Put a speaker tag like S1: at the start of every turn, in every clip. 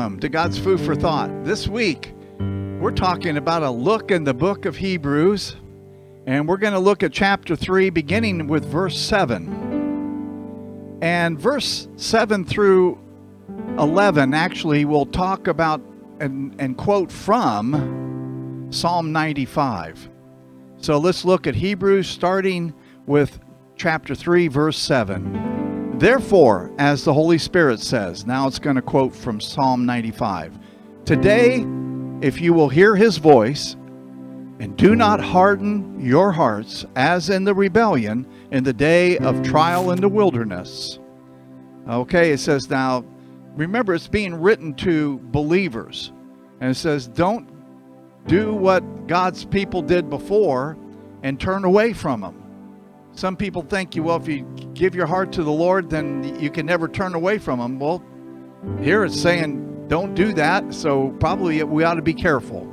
S1: Welcome to God's Food for Thought. This week, we're talking about a look in the book of Hebrews, and we're going to look at chapter 3, beginning with verse 7. And verse 7 through 11, actually, we'll talk about and quote from Psalm 95. So let's look at Hebrews, starting with chapter 3, verse 7. Therefore, as the Holy Spirit says, now it's going to quote from Psalm 95. Today, if you will hear his voice, and do not harden your hearts as in the rebellion in the day of trial in the wilderness. Okay, it says now, remember it's being written to believers. And it says, don't do what God's people did before and turn away from him. Some people think, well, if you give your heart to the Lord, then you can never turn away from him. Well, here it's saying don't do that, so probably we ought to be careful.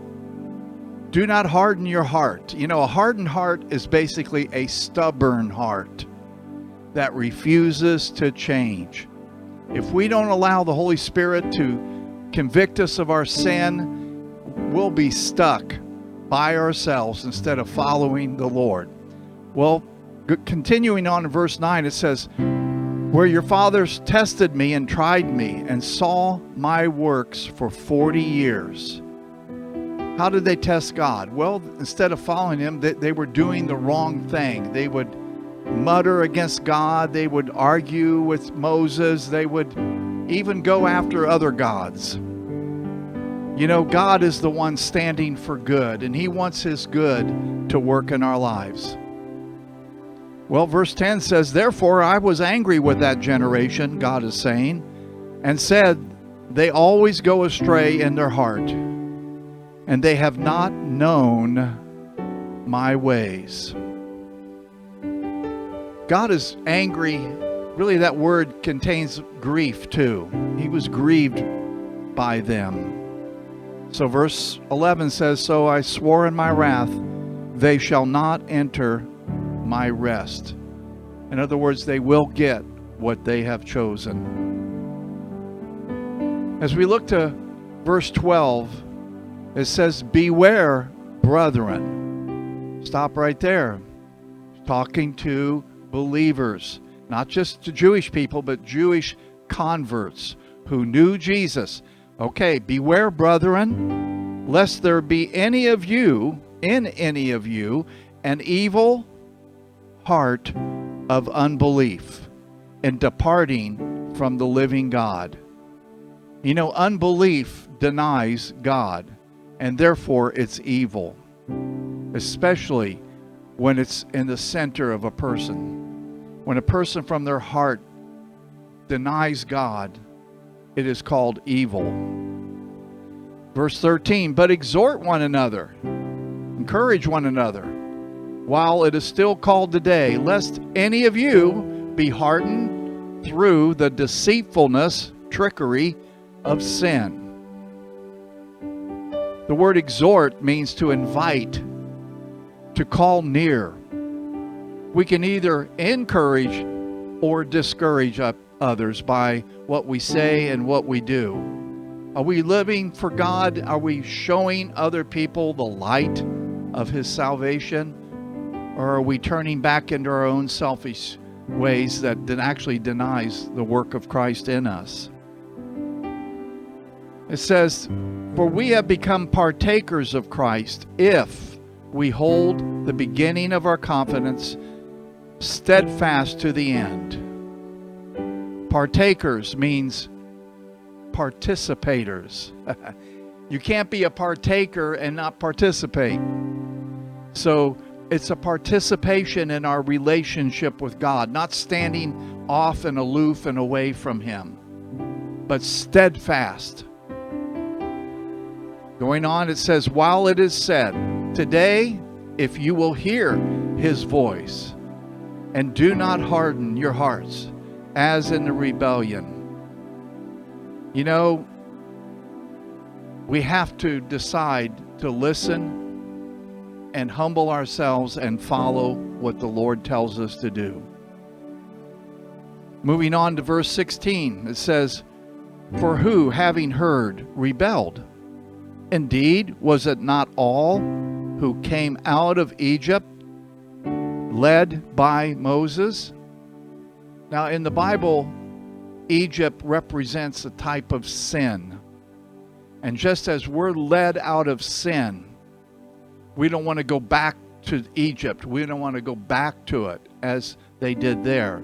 S1: Do not harden your heart. You know, a hardened heart is basically a stubborn heart that refuses to change. If we don't allow the Holy Spirit to convict us of our sin, we'll be stuck by ourselves instead of following the Lord. Well, continuing on in verse 9, it says, where your fathers tested me and tried me and saw my works for 40 years. How did they test God? Well, instead of following him, they were doing the wrong thing. They would mutter against God. They would argue with Moses. They would even go after other gods. You know, God is the one standing for good, and he wants his good to work in our lives. Well, verse 10 says, therefore I was angry with that generation, God is saying, and said, they always go astray in their heart, and they have not known my ways. God is angry. Really, that word contains grief too. He was grieved by them. So verse 11 says, so I swore in my wrath, they shall not enter my rest. In other words, they will get what they have chosen. As we look to verse 12, it says, beware, brethren. Stop right there. Talking to believers, not just to Jewish people, but Jewish converts who knew Jesus. Okay, beware, brethren, lest there be in any of you, an evil heart of unbelief and departing from the living God. You know, unbelief denies God, and therefore it's evil, especially when it's in the center of a person. When a person from their heart denies God, it is called evil. Verse 13, but exhort one another, encourage one another, while it is still called today, lest any of you be hardened through the deceitfulness, trickery of sin. The word exhort means to invite, to call near. We can either encourage or discourage others by what we say and what we do. Are we living for God? Are we showing other people the light of his salvation? Or are we turning back into our own selfish ways that actually denies the work of Christ in us? It says, for we have become partakers of Christ if we hold the beginning of our confidence steadfast to the end. Partakers means participators. You can't be a partaker and not participate. So it's a participation in our relationship with God, not standing off and aloof and away from him, but steadfast. Going on, it says, while it is said, today, if you will hear his voice, and do not harden your hearts, as in the rebellion. You know, we have to decide to listen and humble ourselves and follow what the Lord tells us to do. Moving on to verse 16, it says, For who, having heard, rebelled? Indeed, was it not all who came out of Egypt led by Moses? Now, in the Bible, Egypt represents a type of sin. And just as we're led out of sin, we don't want to go back to Egypt. We don't want to go back to it as they did there.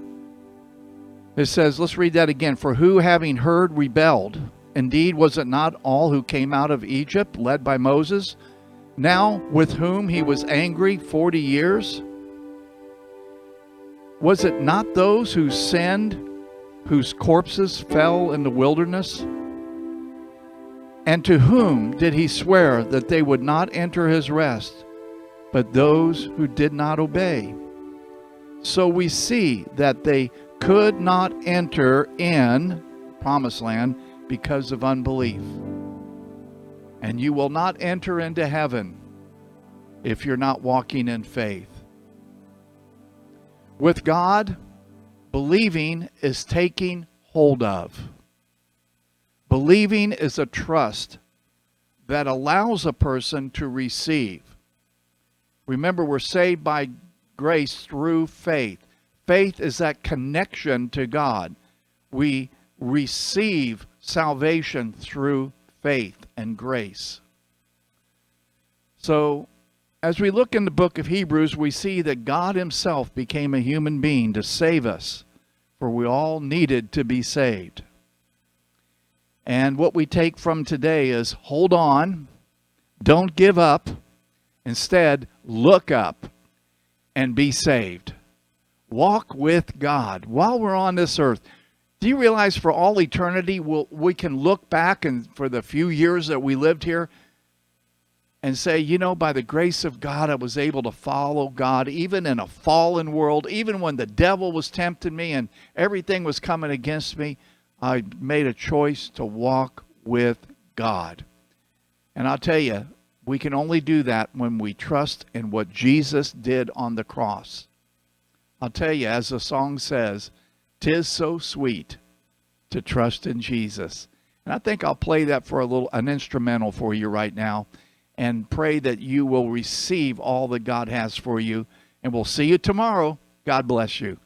S1: It says, let's read that again. For who, having heard, rebelled? Indeed, was it not all who came out of Egypt, led by Moses? Now, with whom he was angry 40 years? Was it not those who sinned, whose corpses fell in the wilderness? And to whom did he swear that they would not enter his rest, but those who did not obey? So we see that they could not enter in promised land because of unbelief. And you will not enter into heaven if you're not walking in faith. With God, believing is taking hold of. Believing is a trust that allows a person to receive. Remember, we're saved by grace through faith. Faith is that connection to God. We receive salvation through faith and grace. So, as we look in the book of Hebrews, we see that God himself became a human being to save us, for we all needed to be saved. And what we take from today is hold on, don't give up, instead look up and be saved. Walk with God while we're on this earth. Do you realize for all eternity we can look back and for the few years that we lived here and say, you know, by the grace of God, I was able to follow God even in a fallen world, even when the devil was tempting me and everything was coming against me. I made a choice to walk with God. And I'll tell you, we can only do that when we trust in what Jesus did on the cross. I'll tell you, as the song says, 'tis so sweet to trust in Jesus. And I think I'll play that for an instrumental for you right now and pray that you will receive all that God has for you. And we'll see you tomorrow. God bless you.